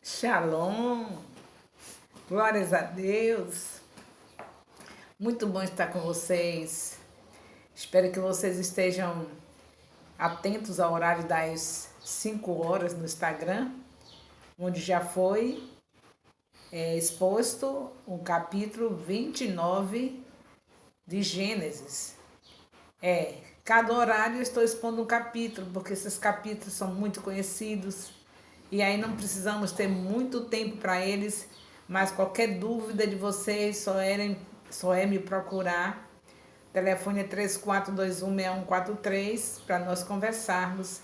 Shalom, glórias a Deus. Muito bom estar com vocês. Espero que vocês estejam atentos ao horário das 5 horas no Instagram, onde já foi exposto o capítulo 29 de Gênesis. Cada horário eu estou expondo um capítulo, porque esses capítulos são muito conhecidos e aí não precisamos ter muito tempo para eles, mas qualquer dúvida de vocês só é me procurar. O telefone é 34216143 para nós conversarmos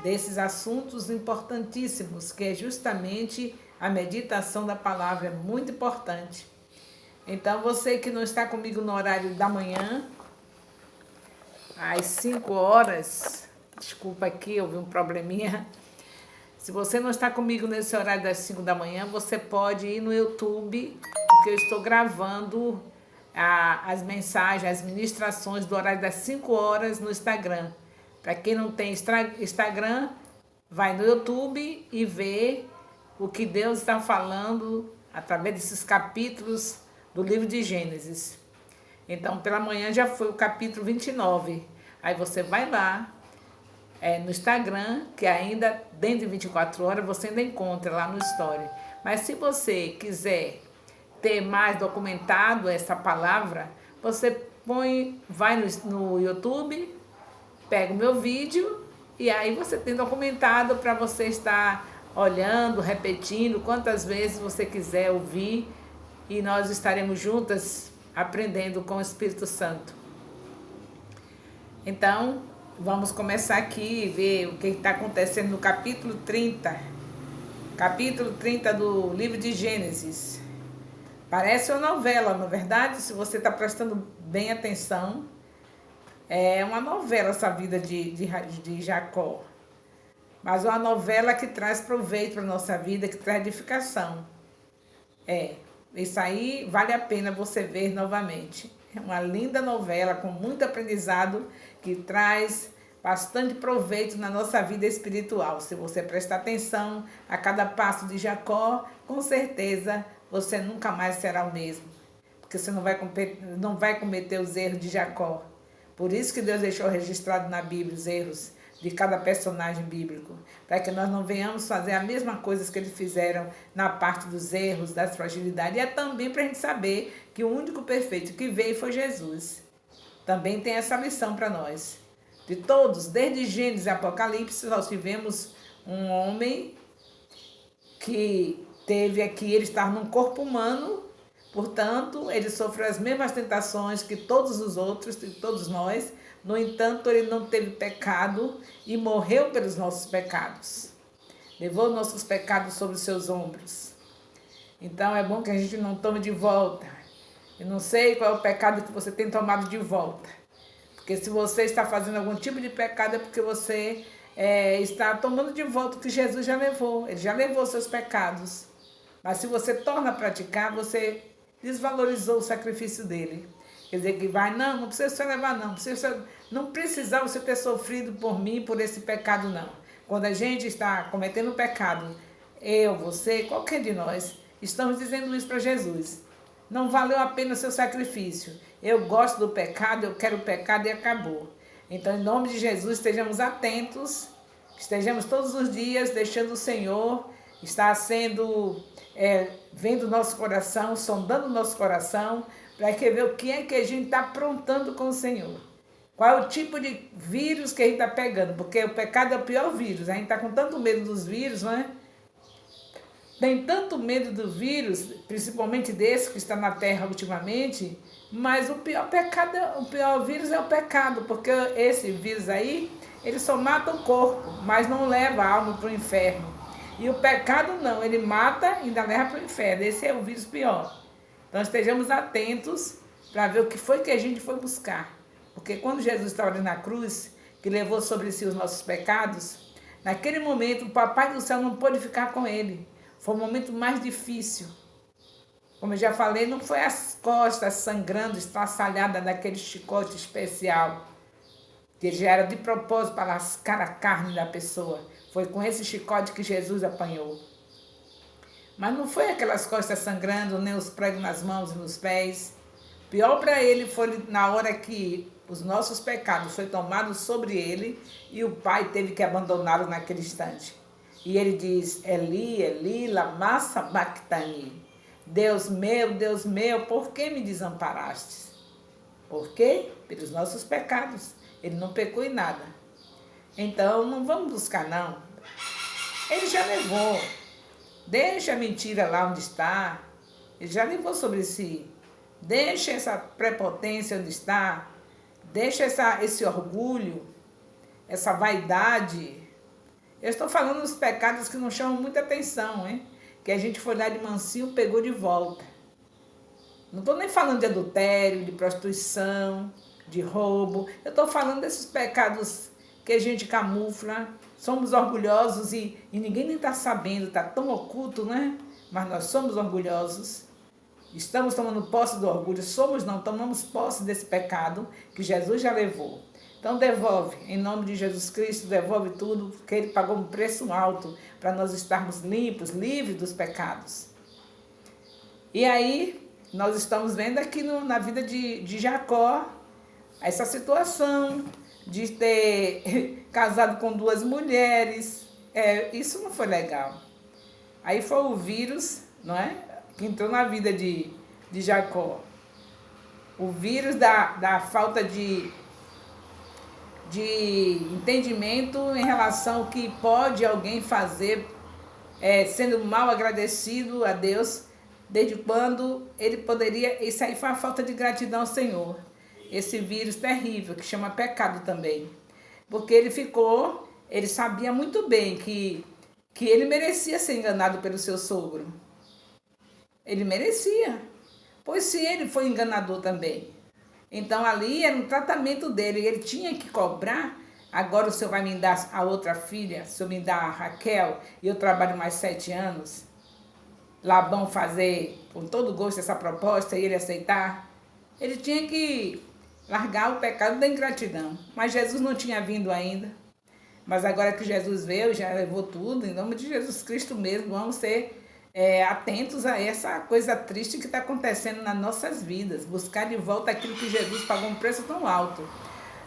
desses assuntos importantíssimos, que é justamente a meditação da palavra, é muito importante. Então, você que não está comigo no horário da manhã, às 5 horas, desculpa aqui, houve um probleminha. Se você não está comigo nesse horário das 5 da manhã, você pode ir no YouTube, porque eu estou gravando as mensagens, as ministrações do horário das 5 horas no Instagram. Para quem não tem Instagram, vai no YouTube e vê o que Deus está falando através desses capítulos do livro de Gênesis. Então, pela manhã já foi o capítulo 29. Aí você vai lá, no Instagram, que ainda dentro de 24 horas você ainda encontra lá no Story. Mas se você quiser ter mais documentado essa palavra, você vai no YouTube, pega o meu vídeo e aí você tem documentado para você estar olhando, repetindo, quantas vezes você quiser ouvir, e nós estaremos juntas aprendendo com o Espírito Santo. Então, vamos começar aqui e ver o que está acontecendo no capítulo 30. Capítulo 30 do livro de Gênesis. Parece uma novela, na verdade, se você está prestando bem atenção. É uma novela essa vida de Jacó. Mas uma novela que traz proveito para a nossa vida, que traz edificação. Isso aí vale a pena você ver novamente. É uma linda novela com muito aprendizado que traz bastante proveito na nossa vida espiritual. Se você prestar atenção a cada passo de Jacó, com certeza você nunca mais será o mesmo. Porque você não vai cometer os erros de Jacó. Por isso que Deus deixou registrado na Bíblia os erros de cada personagem bíblico, para que nós não venhamos fazer a mesma coisa que eles fizeram na parte dos erros, das fragilidades. E é também para a gente saber que o único perfeito que veio foi Jesus. Também tem essa lição para nós. De todos, desde Gênesis e Apocalipse, nós tivemos um homem que teve aqui, ele estava num corpo humano, portanto, ele sofreu as mesmas tentações que todos os outros, que todos nós. No entanto, ele não teve pecado e morreu pelos nossos pecados. Levou nossos pecados sobre os seus ombros. Então, é bom que a gente não tome de volta. Eu não sei qual é o pecado que você tem tomado de volta. Porque se você está fazendo algum tipo de pecado, é porque você está tomando de volta o que Jesus já levou. Ele já levou seus pecados. Mas se você torna a praticar, você desvalorizou o sacrifício dele. Quer dizer que não precisa você levar não precisava você ter sofrido por mim, por esse pecado não. Quando a gente está cometendo pecado, eu, você, qualquer de nós, estamos dizendo isso para Jesus. Não valeu a pena o seu sacrifício. Eu gosto do pecado, eu quero o pecado e acabou. Então, em nome de Jesus, estejamos atentos, estejamos todos os dias deixando o Senhor estar vendo o nosso coração, sondando o nosso coração, para que ver o que é que a gente está aprontando com o Senhor. Qual é o tipo de vírus que a gente está pegando, porque o pecado é o pior vírus. A gente está com tanto medo dos vírus, não é? Tem tanto medo do vírus, principalmente desse que está na Terra ultimamente, mas o pior vírus é o pecado, porque esse vírus aí, ele só mata o corpo, mas não leva a alma para o inferno. E o pecado não, ele mata e ainda leva para o inferno. Esse é o vírus pior. Então estejamos atentos para ver o que foi que a gente foi buscar. Porque quando Jesus estava ali na cruz, que levou sobre si os nossos pecados, naquele momento o Papai do céu não pôde ficar com ele. Foi o momento mais difícil. Como eu já falei, não foi as costas sangrando, estraçalhada daquele chicote especial, que já era de propósito para lascar a carne da pessoa. Foi com esse chicote que Jesus apanhou. Mas não foi aquelas costas sangrando, nem os pregos nas mãos e nos pés. Pior para ele foi na hora que os nossos pecados foram tomados sobre ele e o pai teve que abandoná-lo naquele instante. E ele diz, Eli, Eli, lama sabachthani. Deus meu, por que me desamparaste? Por quê? Pelos nossos pecados. Ele não pecou em nada. Então, não vamos buscar, não. Ele já levou. Deixa a mentira lá onde está. Ele já levou sobre si. Deixa essa prepotência onde está. Deixa esse orgulho, essa vaidade. Eu estou falando dos pecados que não chamam muita atenção, hein? Que a gente foi lá de mansinho, pegou de volta. Não estou nem falando de adultério, de prostituição, de roubo. Eu estou falando desses pecados que a gente camufla. Somos orgulhosos e ninguém nem está sabendo, está tão oculto, né? Mas nós somos orgulhosos. Estamos tomando posse do orgulho. Tomamos posse desse pecado que Jesus já levou. Então devolve, em nome de Jesus Cristo, devolve tudo, porque Ele pagou um preço alto para nós estarmos limpos, livres dos pecados. E aí, nós estamos vendo aqui na vida de Jacó, essa situação de ter casado com 2 mulheres. Isso não foi legal. Aí foi o vírus, não é? Que entrou na vida de Jacó. O vírus da falta de entendimento em relação ao que pode alguém fazer sendo mal agradecido a Deus, desde quando ele poderia... Isso aí foi a falta de gratidão ao Senhor. Esse vírus terrível, que chama pecado também. Porque ele sabia muito bem que ele merecia ser enganado pelo seu sogro. Ele merecia. Pois se ele foi enganador também. Então ali era um tratamento dele, ele tinha que cobrar. Agora o senhor vai me dar a outra filha, o senhor me dá a Raquel, e eu trabalho mais 7 anos. Labão fazer com todo gosto essa proposta e ele aceitar. Ele tinha que largar o pecado da ingratidão. Mas Jesus não tinha vindo ainda. Mas agora que Jesus veio, já levou tudo, em nome de Jesus Cristo mesmo, vamos ser atentos a essa coisa triste que está acontecendo nas nossas vidas. Buscar de volta aquilo que Jesus pagou um preço tão alto.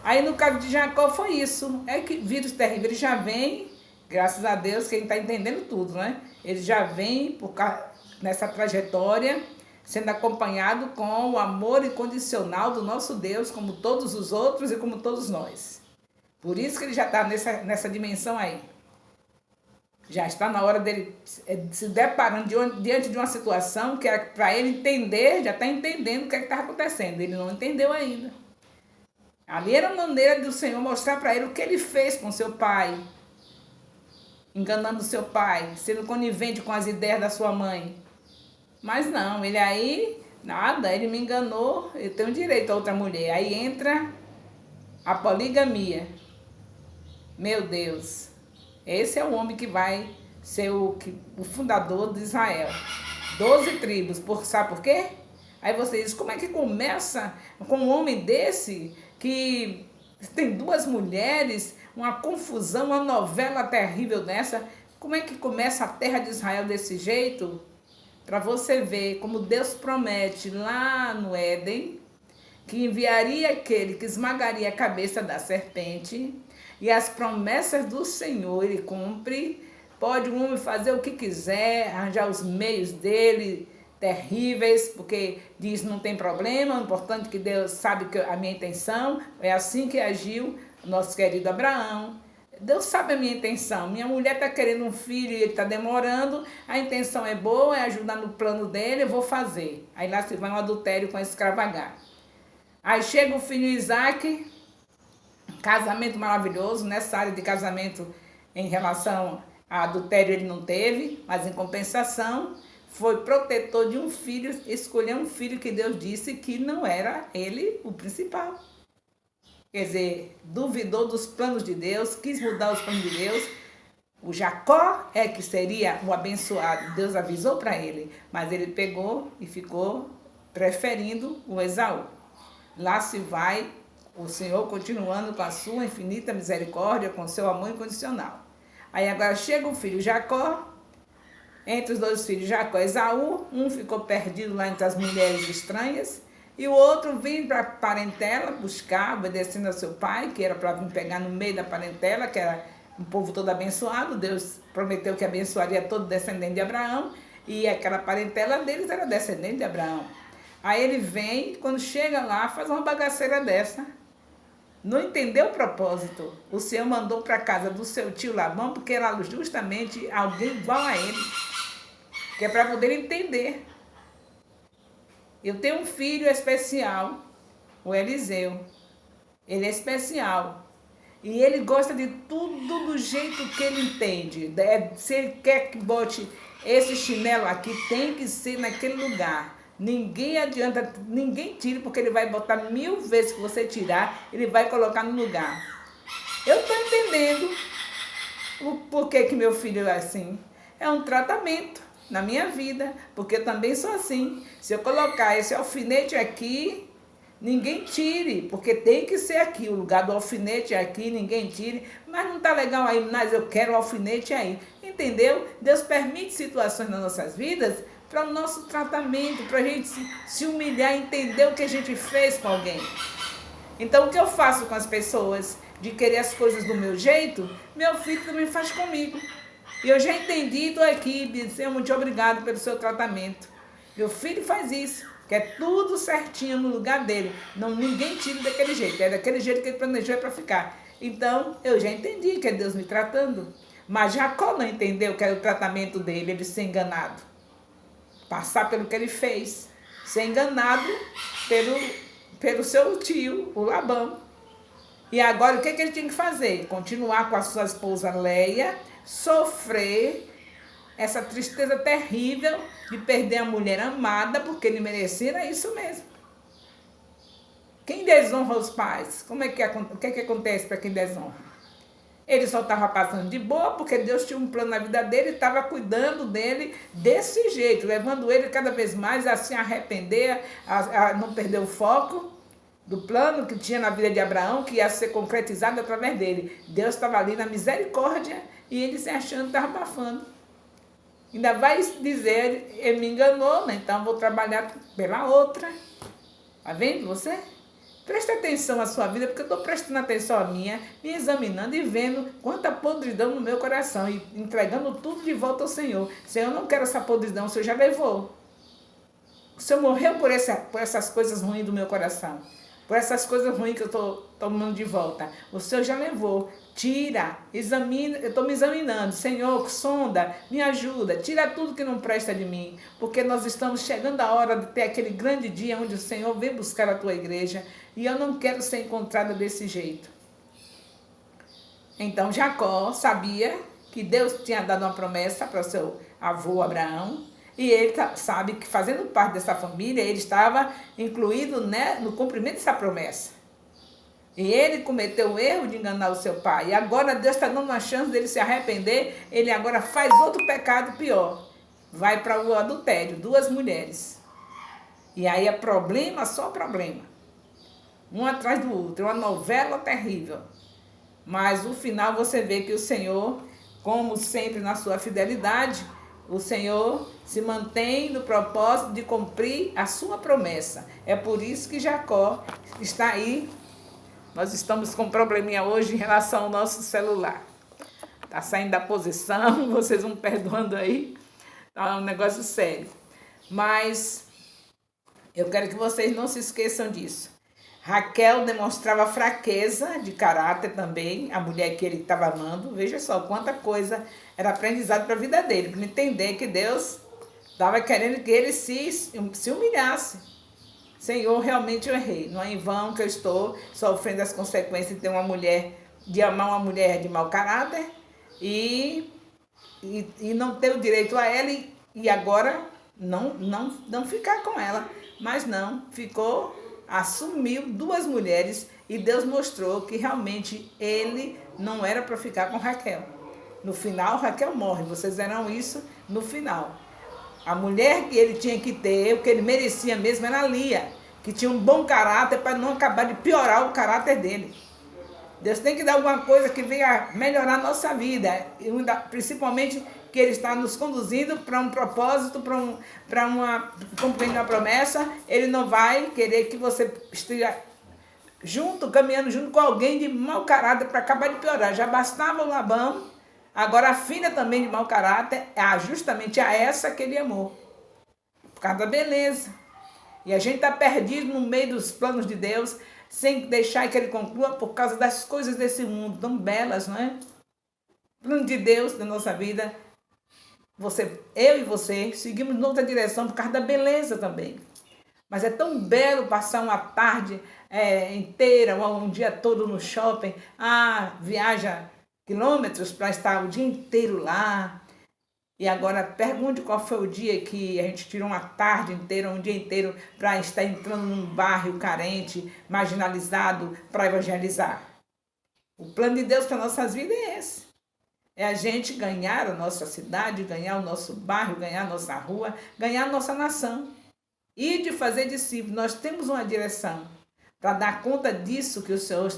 Aí no caso de Jacó foi isso. É que vírus terrível, ele já vem, graças a Deus, que ele está entendendo tudo, né? Ele já vem nessa trajetória, sendo acompanhado com o amor incondicional do nosso Deus, como todos os outros e como todos nós. Por isso que ele já está nessa dimensão aí. Já está na hora dele se deparando diante de uma situação que é para ele entender, já está entendendo o que estava acontecendo. Ele não entendeu ainda. Ali era a maneira do Senhor mostrar para ele o que ele fez com seu pai. Enganando seu pai, sendo conivente com as ideias da sua mãe. Mas não, ele aí, nada, ele me enganou, eu tenho direito a outra mulher. Aí entra a poligamia. Meu Deus, esse é o homem que vai ser o fundador de Israel. 12 tribos, sabe por quê? Aí você diz, como é que começa com um homem desse, que tem 2 mulheres, uma confusão, uma novela terrível dessa? Como é que começa a terra de Israel desse jeito? Para você ver como Deus promete lá no Éden, que enviaria aquele que esmagaria a cabeça da serpente, e as promessas do Senhor ele cumpre. Pode um homem fazer o que quiser, arranjar os meios dele terríveis, porque diz não tem problema, o importante é que Deus sabe que a minha intenção. É assim que agiu nosso querido Abraão. Deus sabe a minha intenção. Minha mulher está querendo um filho e ele está demorando. A intenção é boa, é ajudar no plano dele, eu vou fazer. Aí lá se vai um adultério com extravagar. Aí chega o filho Isaac, casamento maravilhoso. Nessa área de casamento, em relação a adultério, ele não teve, mas em compensação, foi protetor de um filho, escolheu um filho que Deus disse que não era ele o principal. Quer dizer, duvidou dos planos de Deus, quis mudar os planos de Deus. O Jacó é que seria o abençoado. Deus avisou para ele, mas ele pegou e ficou preferindo o Esaú. Lá se vai o Senhor continuando com a sua infinita misericórdia, com seu amor incondicional. Aí agora chega o filho Jacó, entre os dois filhos, Jacó e Esaú. Um ficou perdido lá entre as mulheres estranhas, e o outro vinha para a parentela buscar, obedecendo ao seu pai, que era para vir pegar no meio da parentela, que era um povo todo abençoado. Deus prometeu que abençoaria todo descendente de Abraão, e aquela parentela deles era descendente de Abraão. Aí ele vem, quando chega lá, faz uma bagaceira dessa. Não entendeu o propósito. O Senhor mandou para a casa do seu tio Labão, porque era justamente alguém igual a ele, que é para poder entender. Eu tenho um filho especial, o Eliseu. Ele é especial. E ele gosta de tudo do jeito que ele entende. Se ele quer que bote esse chinelo aqui, tem que ser naquele lugar. Ninguém adianta, ninguém tire, porque ele vai botar 1000 vezes que você tirar, ele vai colocar no lugar. Eu estou entendendo o porquê que meu filho é assim. É um tratamento na minha vida, porque eu também sou assim. Se eu colocar esse alfinete aqui, ninguém tire, porque tem que ser aqui. O lugar do alfinete é aqui, ninguém tire. Mas não está legal aí, mas eu quero o alfinete aí. Entendeu? Deus permite situações nas nossas vidas para o nosso tratamento, para a gente se humilhar, entender o que a gente fez com alguém. Então, o que eu faço com as pessoas de querer as coisas do meu jeito, meu filho também faz comigo. E eu já entendi, estou aqui, Senhor, muito obrigado pelo seu tratamento. Meu filho faz isso, quer tudo certinho no lugar dele. Não, ninguém tira daquele jeito, é daquele jeito que ele planejou para ficar. Então, eu já entendi que é Deus me tratando. Mas Jacó não entendeu que era o tratamento dele, ele ser enganado. Passar pelo que ele fez, ser enganado pelo seu tio, o Labão. E agora o que ele tinha que fazer? Continuar com a sua esposa Leia, sofrer essa tristeza terrível de perder a mulher amada, porque ele merecia, era isso mesmo. Quem desonra os pais? O que acontece para quem desonra? Ele só estava passando de boa, porque Deus tinha um plano na vida dele, estava cuidando dele desse jeito, levando ele cada vez mais a se arrepender, a não perder o foco do plano que tinha na vida de Abraão, que ia ser concretizado através dele. Deus estava ali na misericórdia e ele se achando que estava abafando. Ainda vai dizer, ele me enganou, né? Então vou trabalhar pela outra. Está vendo você? Preste atenção à sua vida, porque eu estou prestando atenção à minha, me examinando e vendo quanta podridão no meu coração e entregando tudo de volta ao Senhor. Senhor, eu não quero essa podridão, o Senhor já levou. O Senhor morreu por essas coisas ruins do meu coração, por essas coisas ruins que eu estou tomando de volta. O Senhor já levou. Tira, examina, eu estou me examinando. Senhor, sonda, me ajuda, tira tudo que não presta de mim, porque nós estamos chegando a hora de ter aquele grande dia onde o Senhor vem buscar a tua igreja, e eu não quero ser encontrada desse jeito. Então Jacó sabia que Deus tinha dado uma promessa para o seu avô Abraão, e ele sabe que, fazendo parte dessa família, ele estava incluído, né, no cumprimento dessa promessa. E ele cometeu o erro de enganar o seu pai. E agora Deus está dando uma chance dele se arrepender. Ele agora faz outro pecado pior. Vai para o adultério, 2 mulheres. E aí é problema, só problema. Um atrás do outro, uma novela terrível. Mas no final você vê que o Senhor, como sempre na sua fidelidade, o Senhor se mantém no propósito de cumprir a sua promessa. É por isso que Jacó está aí. Nós estamos com um probleminha hoje em relação ao nosso celular. Está saindo da posição, vocês vão perdoando aí. Tá um negócio sério. Mas eu quero que vocês não se esqueçam disso. Raquel demonstrava fraqueza de caráter também, a mulher que ele estava amando. Veja só quanta coisa era aprendizado para a vida dele, para entender que Deus estava querendo que ele se humilhasse. Senhor, realmente eu errei. Não é em vão que eu estou sofrendo as consequências de ter de amar uma mulher de mau caráter e não ter o direito a ela e agora não ficar com ela. Mas não, assumiu 2 mulheres e Deus mostrou que realmente ele não era para ficar com Raquel. No final, Raquel morre. Vocês verão isso no final. A mulher que ele tinha que ter, o que ele merecia mesmo, era Lia, que tinha um bom caráter para não acabar de piorar o caráter dele. Deus tem que dar alguma coisa que venha melhorar a nossa vida, principalmente que Ele está nos conduzindo para um propósito, para uma cumprir uma promessa. Ele não vai querer que você esteja caminhando junto com alguém de mau caráter para acabar de piorar. Já bastava o Labão, agora a filha também de mau caráter, justamente a essa que ele amou, por causa da beleza. E a gente está perdido no meio dos planos de Deus, sem deixar que Ele conclua por causa das coisas desse mundo, tão belas, não é? O plano de Deus da nossa vida, eu e você, seguimos noutra direção por causa da beleza também. Mas é tão belo passar uma tarde inteira, um dia todo no shopping, viaja quilômetros para estar o dia inteiro lá. E agora pergunte qual foi o dia que a gente tirou uma tarde inteira, um dia inteiro, para estar entrando num bairro carente, marginalizado, para evangelizar. O plano de Deus para nossas vidas é esse. É a gente ganhar a nossa cidade, ganhar o nosso bairro, ganhar a nossa rua, ganhar a nossa nação. E de fazer discípulos. Nós temos uma direção para dar conta disso que o Senhor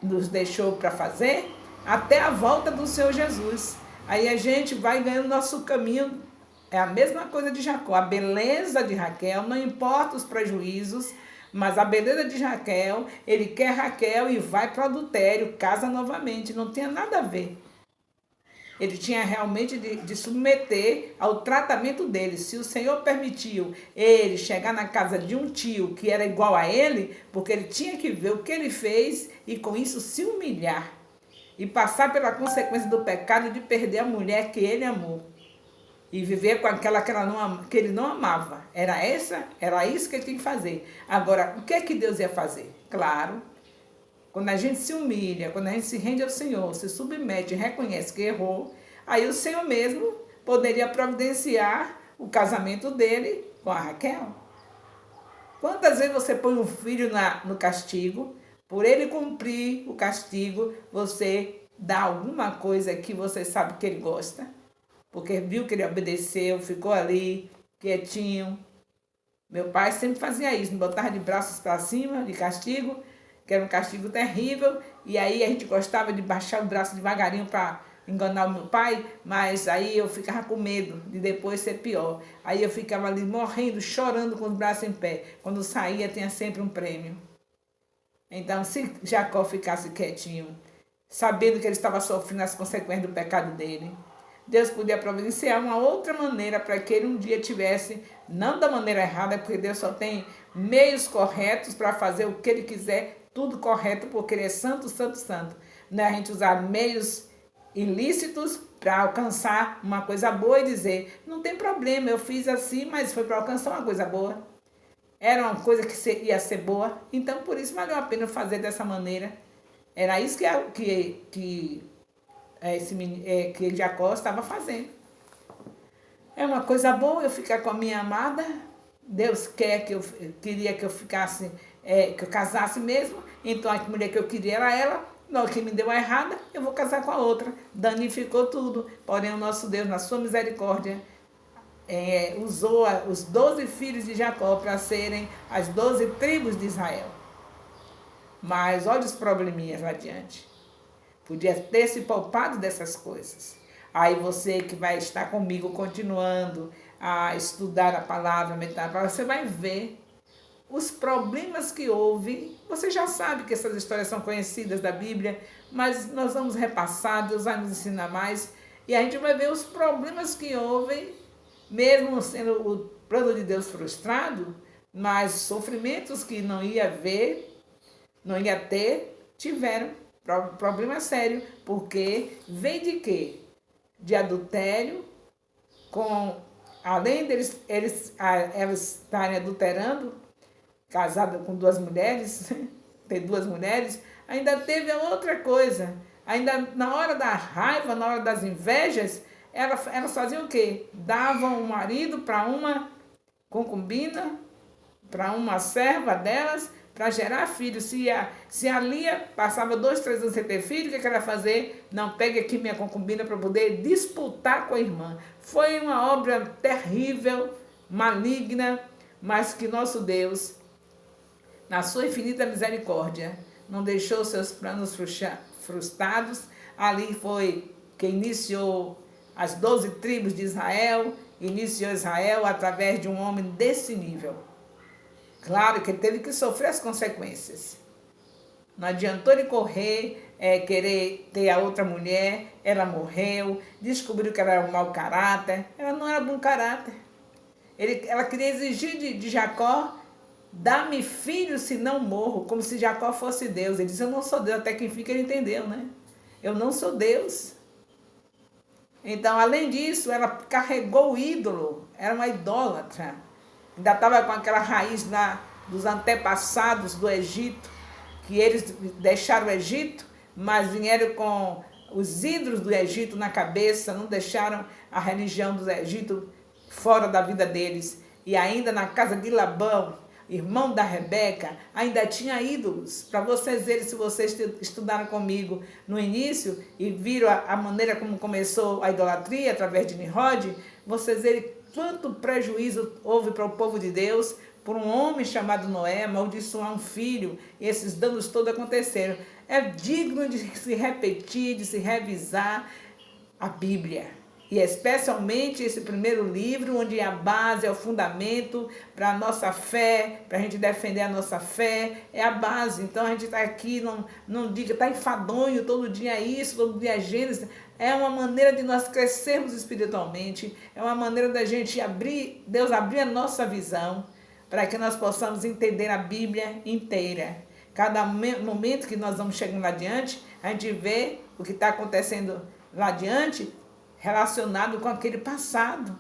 nos deixou para fazer, até a volta do Senhor Jesus. Aí a gente vai ganhando nosso caminho. É a mesma coisa de Jacó. A beleza de Raquel, não importa os prejuízos, mas a beleza de Raquel, ele quer Raquel e vai para o adultério, casa novamente. Não tinha nada a ver. Ele tinha realmente de submeter ao tratamento dele. Se o Senhor permitiu ele chegar na casa de um tio que era igual a ele, porque ele tinha que ver o que ele fez e com isso se humilhar. E passar pela consequência do pecado de perder a mulher que ele amou. E viver com aquela que ele não amava. Era isso que ele tinha que fazer. Agora, o que é que Deus ia fazer? Claro, quando a gente se humilha, quando a gente se rende ao Senhor, se submete e reconhece que errou, aí o Senhor mesmo poderia providenciar o casamento dele com a Raquel. Quantas vezes você põe um filho no castigo? Por ele cumprir o castigo, você dá alguma coisa que você sabe que ele gosta, porque viu que ele obedeceu, ficou ali, quietinho. Meu pai sempre fazia isso, me botava de braços para cima, de castigo, que era um castigo terrível, e aí a gente gostava de baixar o braço devagarinho para enganar o meu pai, mas aí eu ficava com medo de depois ser pior. Aí eu ficava ali morrendo, chorando com os braços em pé. Quando saía, tinha sempre um prêmio. Então, se Jacó ficasse quietinho, sabendo que ele estava sofrendo as consequências do pecado dele, Deus podia providenciar uma outra maneira para que ele um dia tivesse, não da maneira errada, porque Deus só tem meios corretos para fazer o que ele quiser, tudo correto, porque ele é santo, santo, santo. Não é a gente usar meios ilícitos para alcançar uma coisa boa e dizer, não tem problema, eu fiz assim, mas foi para alcançar uma coisa boa. Era uma coisa que ia ser boa, então por isso valeu a pena fazer dessa maneira. Era isso que Jacó estava fazendo. É uma coisa boa eu ficar com a minha amada. Deus queria que eu ficasse, que eu casasse mesmo. Então a mulher que eu queria era ela. Não, que me deu a errada, eu vou casar com a outra. Danificou tudo. Porém o nosso Deus, na sua misericórdia, usou os 12 filhos de Jacó para serem as 12 tribos de Israel. Mas olha os probleminhas lá adiante. Podia ter se poupado dessas coisas. Aí você que vai estar comigo continuando a estudar a palavra, meditar a palavra, você vai ver os problemas que houve. Você já sabe que essas histórias são conhecidas da Bíblia, mas nós vamos repassar, Deus vai nos ensinar mais. E a gente vai ver os problemas que houve, mesmo sendo o plano de Deus frustrado, mas sofrimentos que não ia ter, tiveram problema sério, porque vem de quê? De adultério, além deles elas estarem adulterando, casada com 2 mulheres, tem 2 mulheres, ainda teve outra coisa, ainda na hora da raiva, na hora das invejas, elas faziam o quê? Davam o marido para uma concubina, para uma serva delas, para gerar filhos. Se a Lia passava 2, 3 anos sem ter filho, o que ela ia fazer? Não, pegue aqui minha concubina para poder disputar com a irmã. Foi uma obra terrível, maligna, mas que nosso Deus, na sua infinita misericórdia, não deixou seus planos frustrados. Ali foi que iniciou as 12 tribos de Israel, iniciou Israel através de um homem desse nível. Claro que ele teve que sofrer as consequências. Não adiantou ele correr, querer ter a outra mulher, ela morreu, descobriu que ela era um mau caráter, ela não era bom caráter. Ela queria exigir de Jacó, dá-me filho se não morro, como se Jacó fosse Deus. Ele disse, eu não sou Deus, até que enfim que ele entendeu, né? Eu não sou Deus. Então, além disso, ela carregou o ídolo, era uma idólatra. Ainda estava com aquela raiz dos antepassados do Egito, que eles deixaram o Egito, mas vieram com os ídolos do Egito na cabeça, não deixaram a religião do Egito fora da vida deles. E ainda na casa de Labão, irmão da Rebeca, ainda tinha ídolos. Para vocês verem, se vocês estudaram comigo no início e viram a maneira como começou a idolatria através de Nimrod, vocês verem quanto prejuízo houve para o povo de Deus por um homem chamado Noé amaldiçoar um filho, e esses danos todos aconteceram. É digno de se repetir, de se revisar a Bíblia. E especialmente esse primeiro livro, onde a base é o fundamento para a nossa fé, para a gente defender a nossa fé, é a base. Então a gente está aqui, não diga, está enfadonho, todo dia isso, todo dia Gênesis. É uma maneira de nós crescermos espiritualmente, é uma maneira da gente Deus abrir a nossa visão, para que nós possamos entender a Bíblia inteira. Cada momento que nós vamos chegando lá adiante, a gente vê o que está acontecendo lá adiante, relacionado com aquele passado,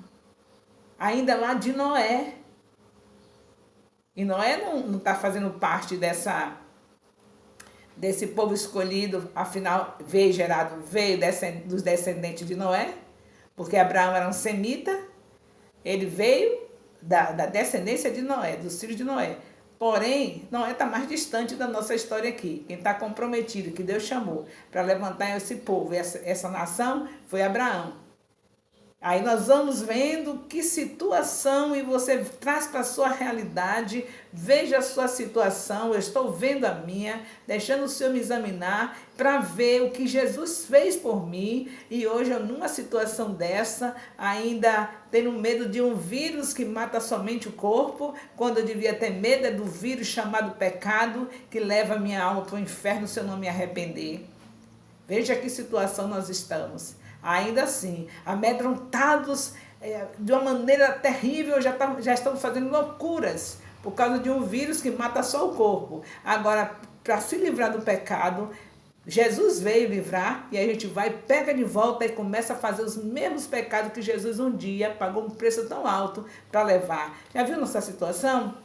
ainda lá de Noé. E Noé não está fazendo parte desse povo escolhido, afinal veio dos descendentes de Noé, porque Abraão era um semita, ele veio da descendência de Noé, dos filhos de Noé. Porém, Noé está mais distante da nossa história aqui. Quem está comprometido, que Deus chamou para levantar esse povo, essa nação, foi Abraão. Aí nós vamos vendo que situação, e você traz para a sua realidade, veja a sua situação, eu estou vendo a minha, deixando o Senhor me examinar para ver o que Jesus fez por mim, e hoje eu numa situação dessa, ainda tendo medo de um vírus que mata somente o corpo, quando eu devia ter medo do vírus chamado pecado, que leva a minha alma para o inferno se eu não me arrepender. Veja que situação nós estamos. Ainda assim, amedrontados de uma maneira terrível, já estamos fazendo loucuras por causa de um vírus que mata só o corpo. Agora, para se livrar do pecado, Jesus veio livrar, e a gente vai, pega de volta e começa a fazer os mesmos pecados que Jesus um dia pagou um preço tão alto para levar. Já viu nossa situação?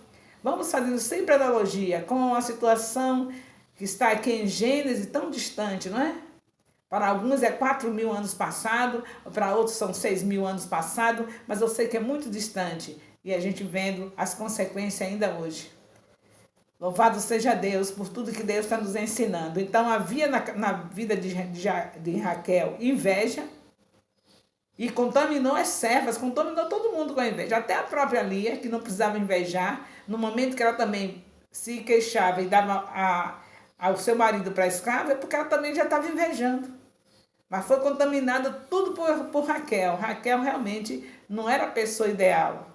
Vamos fazendo sempre analogia com a situação que está aqui em Gênesis, tão distante, não é? Para alguns é 4.000 anos passado, para outros são 6.000 anos passado, mas eu sei que é muito distante, e a gente vendo as consequências ainda hoje. Louvado seja Deus por tudo que Deus está nos ensinando. Então havia na vida de Raquel inveja, e contaminou as servas, contaminou todo mundo com a inveja, até a própria Lia, que não precisava invejar, no momento que ela também se queixava e dava ao seu marido para escravo, é porque ela também já estava invejando. Mas foi contaminada tudo por Raquel. Raquel realmente não era a pessoa ideal.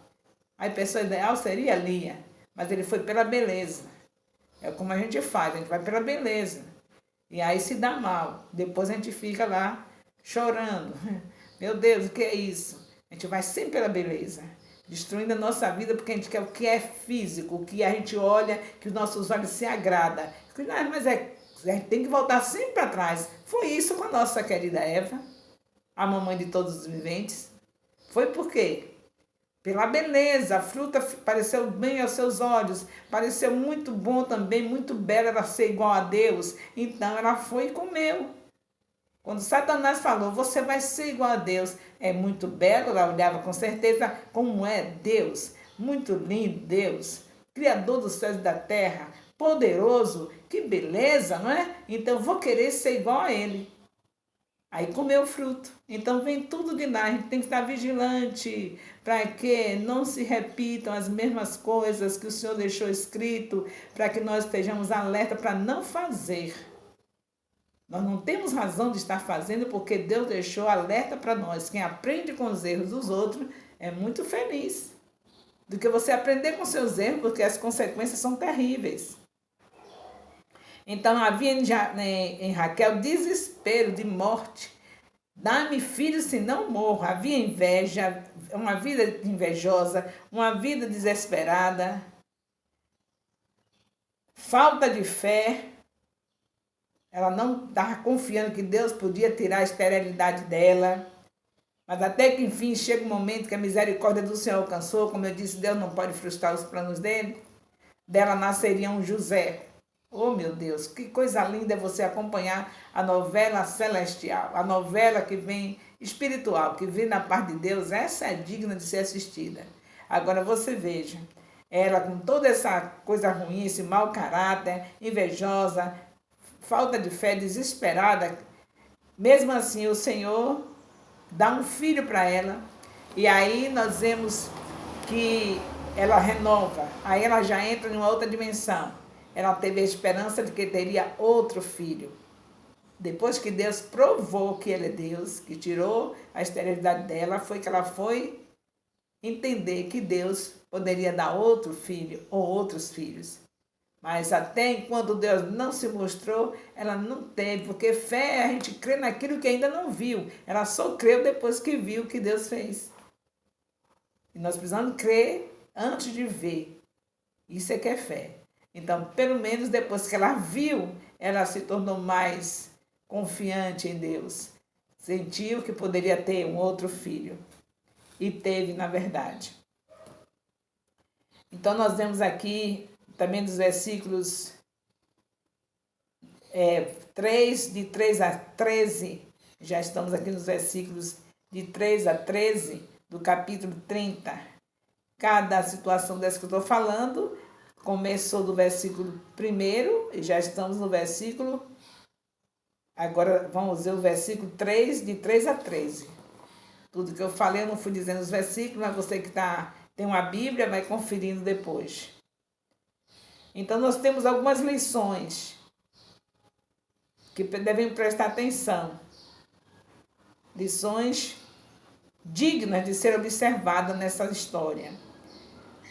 A pessoa ideal seria Lia, mas ele foi pela beleza. É como a gente faz, a gente vai pela beleza. E aí se dá mal. Depois a gente fica lá chorando. Meu Deus, o que é isso? A gente vai sempre pela beleza, destruindo a nossa vida, porque a gente quer o que é físico, o que a gente olha, que os nossos olhos se agradam. Mas a gente tem que voltar sempre para trás. Foi isso com a nossa querida Eva, a mamãe de todos os viventes. Foi por quê? Pela beleza. A fruta pareceu bem aos seus olhos, pareceu muito bom também, muito bela, ela ser igual a Deus. Então ela foi e comeu. Quando Satanás falou, você vai ser igual a Deus, é muito belo, ela olhava com certeza como é Deus. Muito lindo Deus, Criador dos céus e da terra, poderoso, que beleza, não é? Então vou querer ser igual a ele. Aí comeu o fruto. Então vem tudo de lá. A gente tem que estar vigilante para que não se repitam as mesmas coisas que o Senhor deixou escrito, para que nós estejamos alerta para não fazer. Nós não temos razão de estar fazendo porque Deus deixou alerta para nós. Quem aprende com os erros dos outros é muito feliz. Do que você aprender com seus erros, porque as consequências são terríveis. Então havia em Raquel desespero de morte. Dá-me filho, senão morro. Havia inveja, uma vida invejosa, uma vida desesperada, falta de fé. Ela não estava confiando que Deus podia tirar a esterilidade dela. Mas até que enfim chega um momento que a misericórdia do Senhor alcançou. Como eu disse, Deus não pode frustrar os planos dele. Dela nasceria um José. Oh, meu Deus, que coisa linda é você acompanhar a novela celestial, a novela que vem espiritual, que vem da parte de Deus. Essa é digna de ser assistida. Agora você veja, ela com toda essa coisa ruim, esse mau caráter, invejosa, falta de fé, desesperada, mesmo assim o Senhor dá um filho para ela. E aí nós vemos que ela renova, aí ela já entra em uma outra dimensão. Ela teve a esperança de que teria outro filho. Depois que Deus provou que ele é Deus, que tirou a esterilidade dela, foi que ela foi entender que Deus poderia dar outro filho ou outros filhos. Mas até enquanto Deus não se mostrou, ela não teve, porque fé a gente crê naquilo que ainda não viu. Ela só creu depois que viu o que Deus fez. E nós precisamos crer antes de ver. Isso é que é fé. Então, pelo menos depois que ela viu, ela se tornou mais confiante em Deus. Sentiu que poderia ter um outro filho. E teve, na verdade. Então, nós vemos aqui também dos versículos 3, de 3 a 13. Já estamos aqui nos versículos de 3 a 13 do capítulo 30. Cada situação dessa que eu estou falando começou do versículo 1 e já estamos no versículo... Agora vamos ver o versículo 3, de 3 a 13. Tudo que eu falei, eu não fui dizendo os versículos, mas você que tem uma Bíblia vai conferindo depois. Então nós temos algumas lições que devem prestar atenção. Lições dignas de ser observadas nessa história.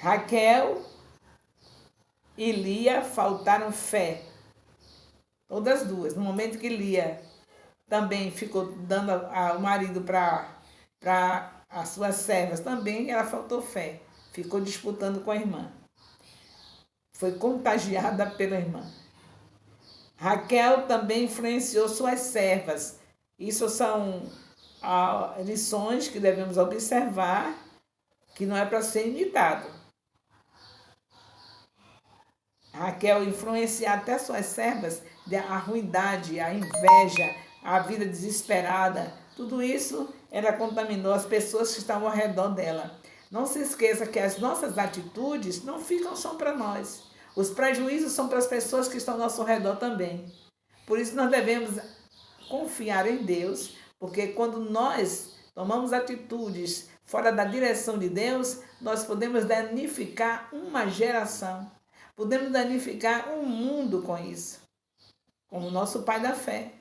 Raquel e Lia faltaram fé. Todas duas. No momento que Lia também ficou dando o marido para as suas servas, também ela faltou fé. Ficou disputando com a irmã. Foi contagiada pela irmã. Raquel também influenciou suas servas. Isso são lições que devemos observar, que não é para ser imitado. Raquel influenciar até suas servas, a ruindade, a inveja, a vida desesperada. Tudo isso ela contaminou as pessoas que estavam ao redor dela. Não se esqueça que as nossas atitudes não ficam só para nós. Os prejuízos são para as pessoas que estão ao nosso redor também. Por isso nós devemos confiar em Deus, porque quando nós tomamos atitudes fora da direção de Deus, nós podemos danificar uma geração. Podemos danificar um mundo com isso. Como o nosso pai da fé,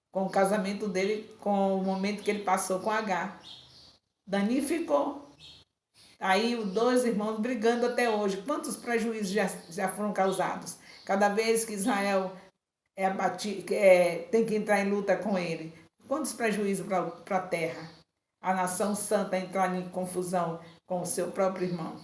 com o casamento dele, com o momento que ele passou com Agar. Danificou. Aí os dois irmãos brigando até hoje. Quantos prejuízos já foram causados? Cada vez que Israel tem que entrar em luta com ele. Quantos prejuízos para a terra? A nação santa entrar em confusão com o seu próprio irmão.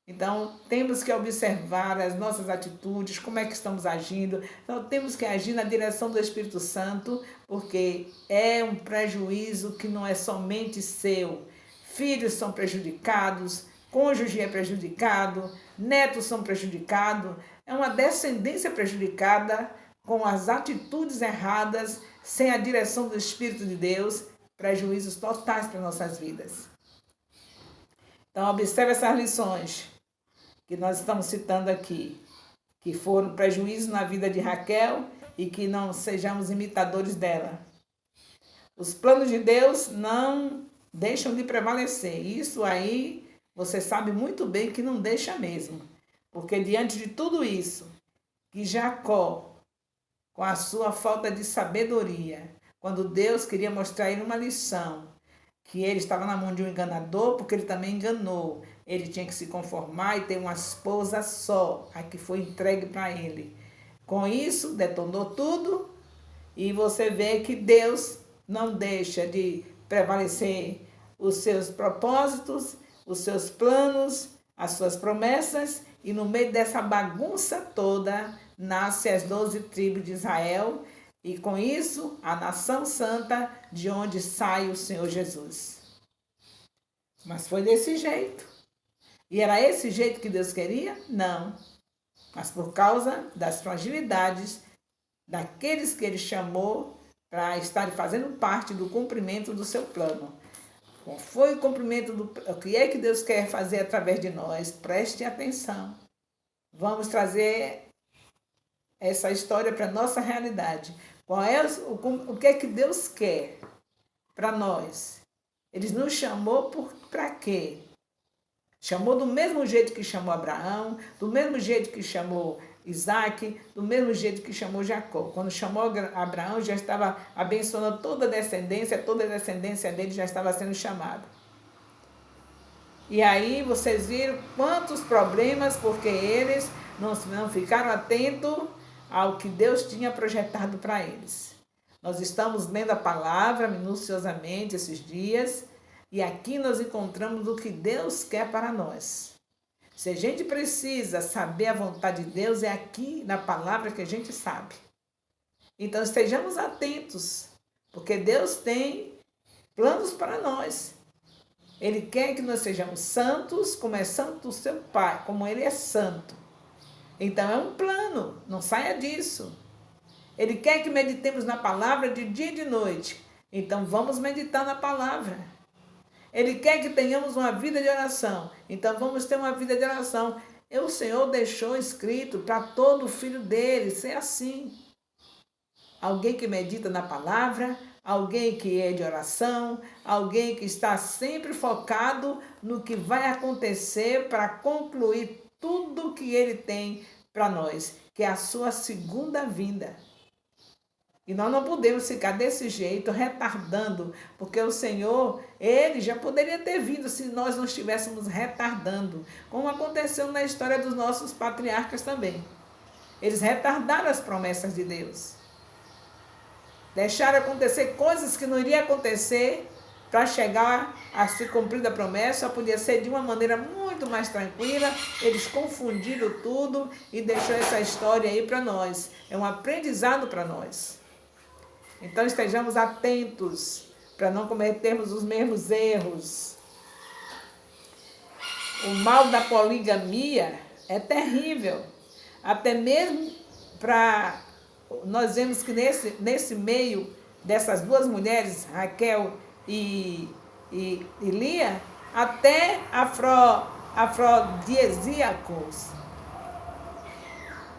Então, temos que observar as nossas atitudes, como é que estamos agindo. Então, temos que agir na direção do Espírito Santo, porque é um prejuízo que não é somente seu. Filhos são prejudicados, cônjuge é prejudicado, netos são prejudicados. É uma descendência prejudicada com as atitudes erradas, sem a direção do Espírito de Deus, prejuízos totais para nossas vidas. Então, observe essas lições que nós estamos citando aqui, que foram prejuízos na vida de Raquel e que não sejamos imitadores dela. Os planos de Deus não deixam de prevalecer. Isso aí você sabe muito bem que não deixa mesmo. Porque diante de tudo isso, que Jacó, com a sua falta de sabedoria, quando Deus queria mostrar a ele uma lição, que ele estava na mão de um enganador, porque ele também enganou. Ele tinha que se conformar e ter uma esposa só, a que foi entregue para ele. Com isso, detonou tudo e você vê que Deus não deixa de prevalecer os seus propósitos, os seus planos, as suas promessas, e no meio dessa bagunça toda nasce as 12 tribos de Israel, e com isso a nação santa de onde sai o Senhor Jesus. Mas foi desse jeito. E era esse jeito que Deus queria? Não. Mas por causa das fragilidades daqueles que ele chamou para estarem fazendo parte do cumprimento do seu plano. Qual foi o cumprimento o que é que Deus quer fazer através de nós? Preste atenção. Vamos trazer essa história para a nossa realidade. Qual é o que é que Deus quer para nós? Ele nos chamou para quê? Chamou do mesmo jeito que chamou Abraão, do mesmo jeito que chamou Isaac, do mesmo jeito que chamou Jacó. Quando chamou Abraão, já estava abençoando toda a descendência dele já estava sendo chamada. E aí vocês viram quantos problemas, porque eles não ficaram atentos ao que Deus tinha projetado para eles. Nós estamos lendo a palavra minuciosamente esses dias, e aqui nós encontramos o que Deus quer para nós. Se a gente precisa saber a vontade de Deus, é aqui na palavra que a gente sabe. Então estejamos atentos, porque Deus tem planos para nós. Ele quer que nós sejamos santos, como é santo o seu Pai, como Ele é santo. Então é um plano, não saia disso. Ele quer que meditemos na palavra de dia e de noite. Então vamos meditar na palavra. Ele quer que tenhamos uma vida de oração. Então vamos ter uma vida de oração. E o Senhor deixou escrito para todo filho dele ser assim. Alguém que medita na palavra, alguém que é de oração, alguém que está sempre focado no que vai acontecer para concluir tudo que ele tem para nós, que é a sua segunda vinda. E nós não podemos ficar desse jeito, retardando, porque o Senhor, Ele já poderia ter vindo se nós não estivéssemos retardando, como aconteceu na história dos nossos patriarcas também. Eles retardaram as promessas de Deus. Deixaram acontecer coisas que não iriam acontecer para chegar a se cumprir a promessa, podia ser de uma maneira muito mais tranquila. Eles confundiram tudo e deixou essa história aí para nós. É um aprendizado para nós. Então estejamos atentos para não cometermos os mesmos erros. O mal da poligamia é terrível. Até mesmo para... Nós vemos que nesse meio dessas duas mulheres, Raquel e Lia, até afrodisíacos,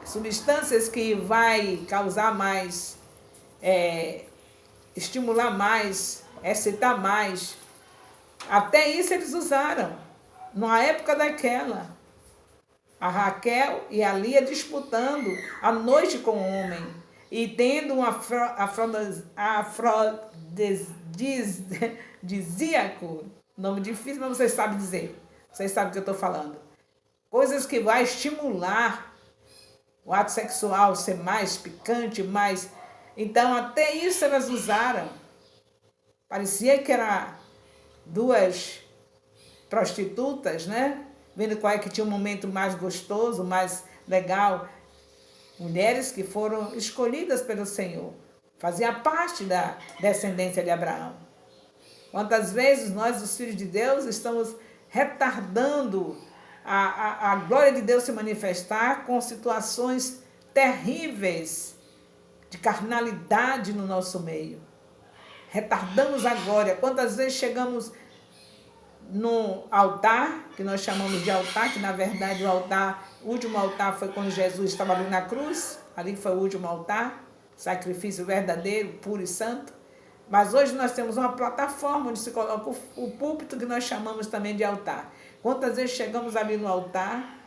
substâncias que vai causar mais, estimular mais, excitar mais. Até isso eles usaram, na época daquela. A Raquel e a Lia disputando a noite com o homem e tendo um afrodisíaco, nome difícil, mas vocês sabem dizer, vocês sabem o que eu estou falando. Coisas que vai estimular o ato sexual ser mais picante, mais... Então, até isso elas usaram. Parecia que eram duas prostitutas, né? Vendo qual é que tinha um momento mais gostoso, mais legal. Mulheres que foram escolhidas pelo Senhor. Fazia parte da descendência de Abraão. Quantas vezes nós, os filhos de Deus, estamos retardando a glória de Deus se manifestar com situações terríveis de carnalidade no nosso meio. Retardamos a glória. Quantas vezes chegamos no altar, que nós chamamos de altar, que na verdade o último altar foi quando Jesus estava ali na cruz, ali foi o último altar, sacrifício verdadeiro, puro e santo. Mas hoje nós temos uma plataforma onde se coloca o púlpito, que nós chamamos também de altar. Quantas vezes chegamos ali no altar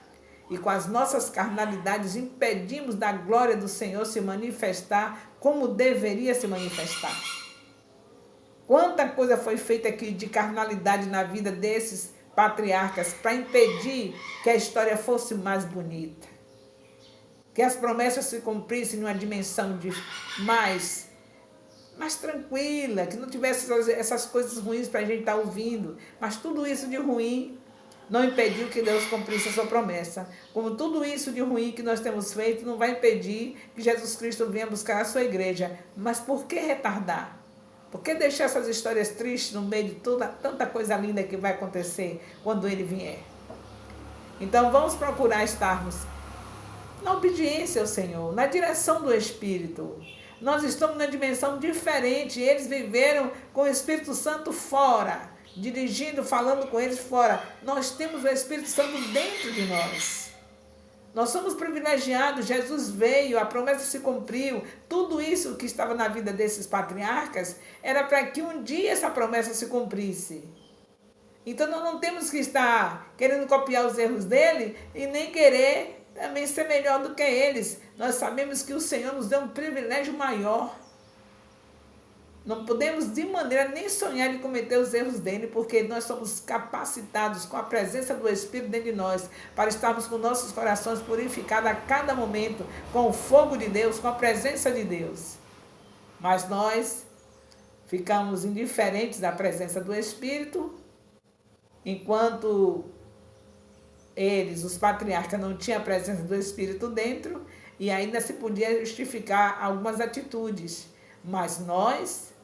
e com as nossas carnalidades impedimos da glória do Senhor se manifestar como deveria se manifestar? Quanta coisa foi feita aqui de carnalidade na vida desses patriarcas para impedir que a história fosse mais bonita, que as promessas se cumprissem numa dimensão de mais tranquila, que não tivesse essas coisas ruins para a gente estar ouvindo. Mas tudo isso de ruim não impediu que Deus cumprisse a sua promessa. Como tudo isso de ruim que nós temos feito não vai impedir que Jesus Cristo venha buscar a sua igreja. Mas por que retardar? Por que deixar essas histórias tristes no meio de tanta coisa linda que vai acontecer quando ele vier? Então vamos procurar estarmos na obediência ao Senhor, na direção do Espírito. Nós estamos numa dimensão diferente. Eles viveram com o Espírito Santo fora, dirigindo, falando com eles fora. Nós temos o Espírito Santo dentro de nós. Nós somos privilegiados. Jesus veio, a promessa se cumpriu. Tudo isso que estava na vida desses patriarcas era para que um dia essa promessa se cumprisse. Então nós não temos que estar querendo copiar os erros dele e nem querer também ser melhor do que eles. Nós sabemos que o Senhor nos deu um privilégio maior. Não podemos de maneira nem sonhar em cometer os erros dele, porque nós somos capacitados com a presença do Espírito dentro de nós, para estarmos com nossos corações purificados a cada momento, com o fogo de Deus, com a presença de Deus. Mas nós ficamos indiferentes da presença do Espírito, enquanto eles, os patriarcas, não tinham a presença do Espírito dentro, e ainda se podia justificar algumas atitudes. Mas nós,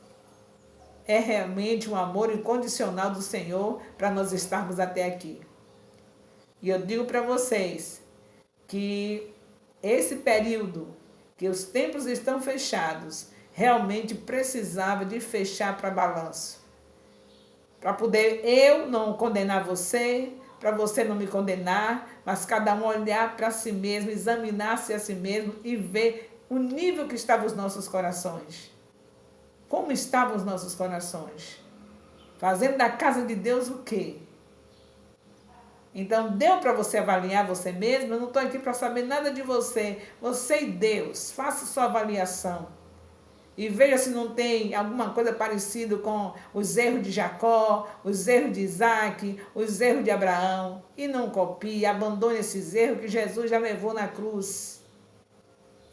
é realmente um amor incondicional do Senhor para nós estarmos até aqui. E eu digo para vocês que esse período que os templos estão fechados, realmente precisava de fechar para balanço. Para poder eu não condenar você, para você não me condenar, mas cada um olhar para si mesmo, examinar-se a si mesmo e ver o nível que estavam os nossos corações. Como estavam os nossos corações? Fazendo da casa de Deus o quê? Então, deu para você avaliar você mesmo? Eu não estou aqui para saber nada de você. Você e Deus, faça sua avaliação. E veja se não tem alguma coisa parecida com os erros de Jacó, os erros de Isaac, os erros de Abraão. E não copie, abandone esses erros que Jesus já levou na cruz.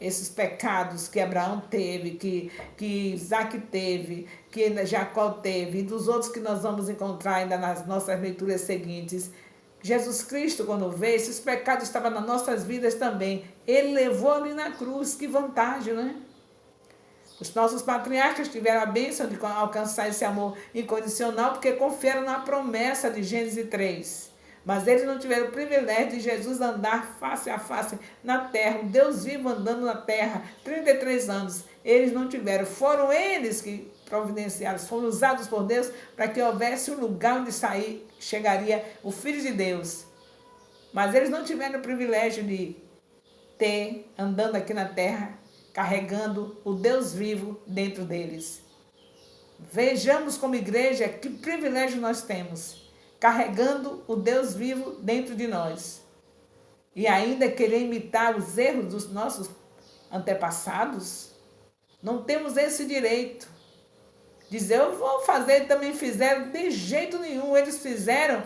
Esses pecados que Abraão teve, que Isaac teve, que Jacó teve, e dos outros que nós vamos encontrar ainda nas nossas leituras seguintes. Jesus Cristo, quando veio, esses pecados estavam nas nossas vidas também. Ele levou ali na cruz, que vantagem, né? Os nossos patriarcas tiveram a bênção de alcançar esse amor incondicional, porque confiaram na promessa de Gênesis 3. Mas eles não tiveram o privilégio de Jesus andar face a face na terra, um Deus vivo andando na terra, 33 anos. Eles não tiveram, foram eles que providenciaram, foram usados por Deus para que houvesse um lugar onde chegaria o Filho de Deus. Mas eles não tiveram o privilégio de ter, andando aqui na terra, carregando o Deus vivo dentro deles. Vejamos como igreja que privilégio nós temos, carregando o Deus vivo dentro de nós. E ainda querer imitar os erros dos nossos antepassados, não temos esse direito. Dizer, eu vou fazer, também fizeram, de jeito nenhum, eles fizeram.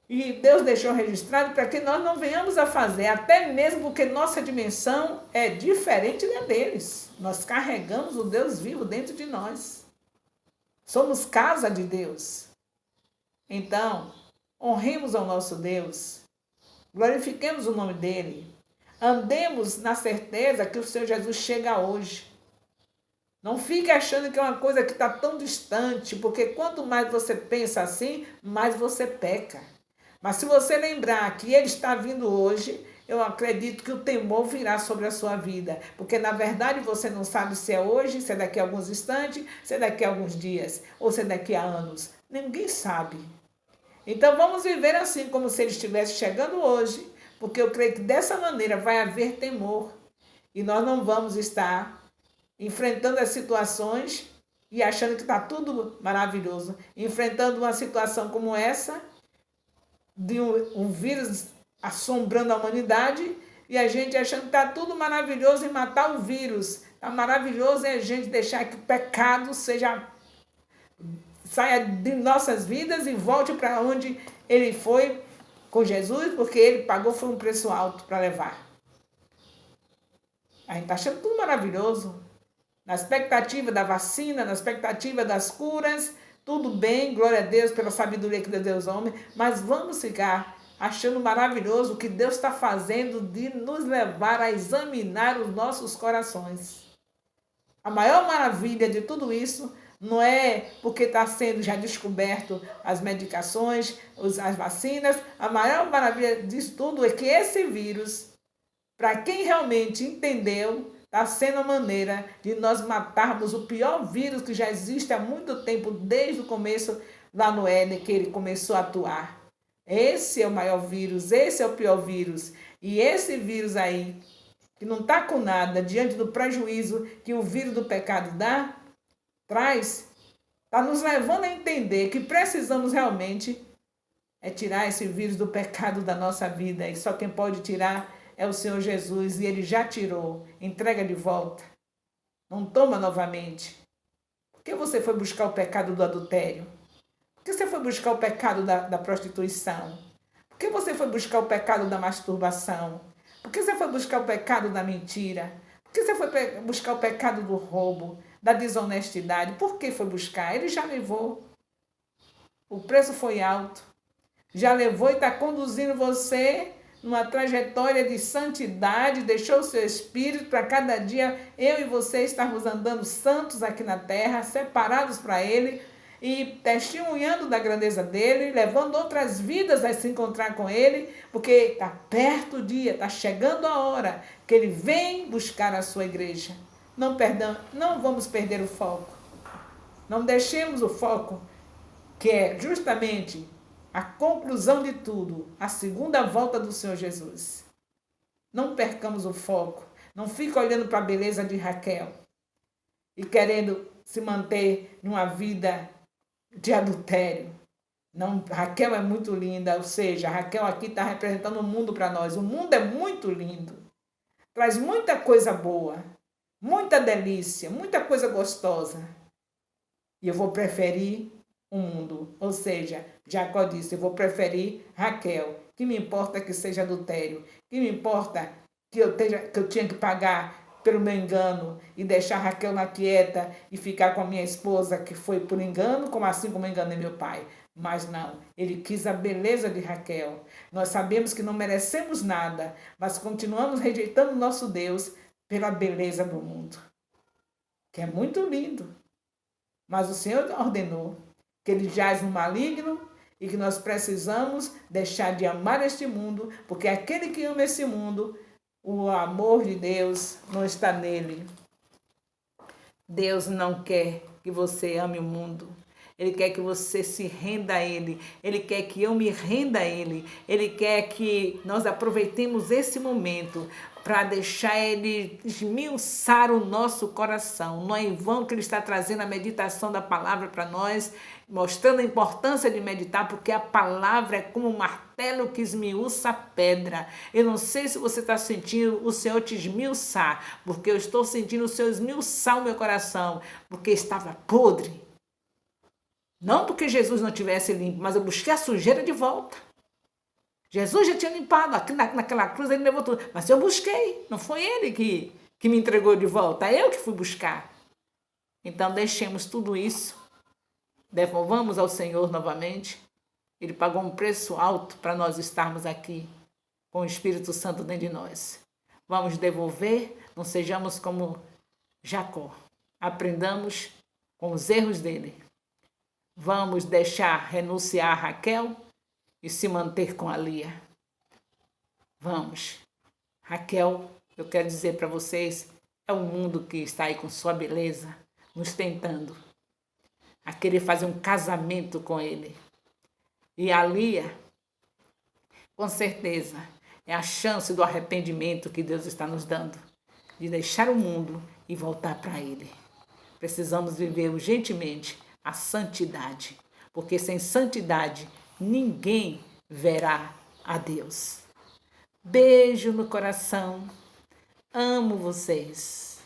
E Deus deixou registrado para que nós não venhamos a fazer, até mesmo porque nossa dimensão é diferente da deles. Nós carregamos o Deus vivo dentro de nós. Somos casa de Deus. Então, honremos ao nosso Deus, glorifiquemos o nome dele, andemos na certeza que o Senhor Jesus chega hoje. Não fique achando que é uma coisa que está tão distante, porque quanto mais você pensa assim, mais você peca. Mas se você lembrar que ele está vindo hoje, eu acredito que o temor virá sobre a sua vida. Porque, na verdade, você não sabe se é hoje, se é daqui a alguns instantes, se é daqui a alguns dias, ou se é daqui a anos. Ninguém sabe. Então, vamos viver assim, como se ele estivesse chegando hoje, porque eu creio que dessa maneira vai haver temor. E nós não vamos estar enfrentando as situações e achando que está tudo maravilhoso, enfrentando uma situação como essa, de um vírus assombrando a humanidade, e a gente achando que está tudo maravilhoso em matar o vírus. Está maravilhoso é a gente deixar que o pecado saia de nossas vidas e volte para onde ele foi com Jesus, porque ele pagou, foi um preço alto para levar. A gente está achando tudo maravilhoso, na expectativa da vacina, na expectativa das curas, tudo bem, glória a Deus pela sabedoria que Deus deu aos homens, mas vamos ficar achando maravilhoso o que Deus está fazendo de nos levar a examinar os nossos corações. A maior maravilha de tudo isso não é porque está sendo já descoberto as medicações, as vacinas. A maior maravilha disso tudo é que esse vírus, para quem realmente entendeu, está sendo a maneira de nós matarmos o pior vírus que já existe há muito tempo, desde o começo lá no Éden, que ele começou a atuar. Esse é o maior vírus, esse é o pior vírus. E esse vírus aí, que não está com nada, diante do prejuízo que o vírus do pecado traz, está nos levando a entender que precisamos realmente tirar esse vírus do pecado da nossa vida. E só quem pode tirar é o Senhor Jesus, e Ele já tirou. Entrega de volta. Não toma novamente. Por que você foi buscar o pecado do adultério? Por que você foi buscar o pecado da prostituição? Por que você foi buscar o pecado da masturbação? Por que você foi buscar o pecado da mentira? Por que você foi buscar o pecado do roubo, da desonestidade? Por que foi buscar? Ele já levou. O preço foi alto. Já levou e está conduzindo você numa trajetória de santidade, deixou o seu espírito para cada dia eu e você estarmos andando santos aqui na terra, separados para Ele e testemunhando da grandeza dEle, levando outras vidas a se encontrar com Ele, porque está perto o dia, está chegando a hora que Ele vem buscar a sua igreja. Não vamos perder o foco. Não deixemos o foco, que é justamente a conclusão de tudo, a segunda volta do Senhor Jesus. Não percamos o foco. Não fique olhando para a beleza de Raquel e querendo se manter numa vida de adultério. Não, Raquel é muito linda, ou seja, Raquel aqui está representando o mundo para nós. O mundo é muito lindo. Traz muita coisa boa, muita delícia, muita coisa gostosa. E eu vou preferir o mundo. Ou seja, Jacó disse, eu vou preferir Raquel. Que me importa que seja adultério. Que me importa que eu tinha que pagar pelo meu engano e deixar Raquel na quieta e ficar com a minha esposa, que foi por engano, assim como enganei meu pai. Mas não, ele quis a beleza de Raquel. Nós sabemos que não merecemos nada, mas continuamos rejeitando o nosso Deus pela beleza do mundo, que é muito lindo. Mas o Senhor ordenou que ele jaz no maligno e que nós precisamos deixar de amar este mundo, porque aquele que ama esse mundo, o amor de Deus não está nele. Deus não quer que você ame o mundo. Ele quer que você se renda a Ele. Ele quer que eu me renda a Ele. Ele quer que nós aproveitemos esse momento para deixar Ele esmiuçar o nosso coração. Não é em vão que Ele está trazendo a meditação da palavra para nós, mostrando a importância de meditar, porque a palavra é como um martelo que esmiuça a pedra. Eu não sei se você está sentindo o Senhor te esmiuçar, porque eu estou sentindo o Senhor esmiuçar o meu coração, porque estava podre. Não porque Jesus não tivesse limpo, mas eu busquei a sujeira de volta. Jesus já tinha limpado, aqui naquela cruz ele levou tudo, mas eu busquei, não foi ele que me entregou de volta, é eu que fui buscar. Então deixemos tudo isso, devolvamos ao Senhor novamente. Ele pagou um preço alto para nós estarmos aqui com o Espírito Santo dentro de nós. Vamos devolver, não sejamos como Jacó, aprendamos com os erros dele. Vamos deixar renunciar a Raquel e se manter com a Lia. Vamos. Raquel, eu quero dizer para vocês, é o mundo que está aí com sua beleza, nos tentando a querer fazer um casamento com ele. E a Lia, com certeza, é a chance do arrependimento que Deus está nos dando, de deixar o mundo e voltar para ele. precisamos viver urgentemente a santidade, porque sem santidade ninguém verá a Deus. Beijo no coração. Amo vocês.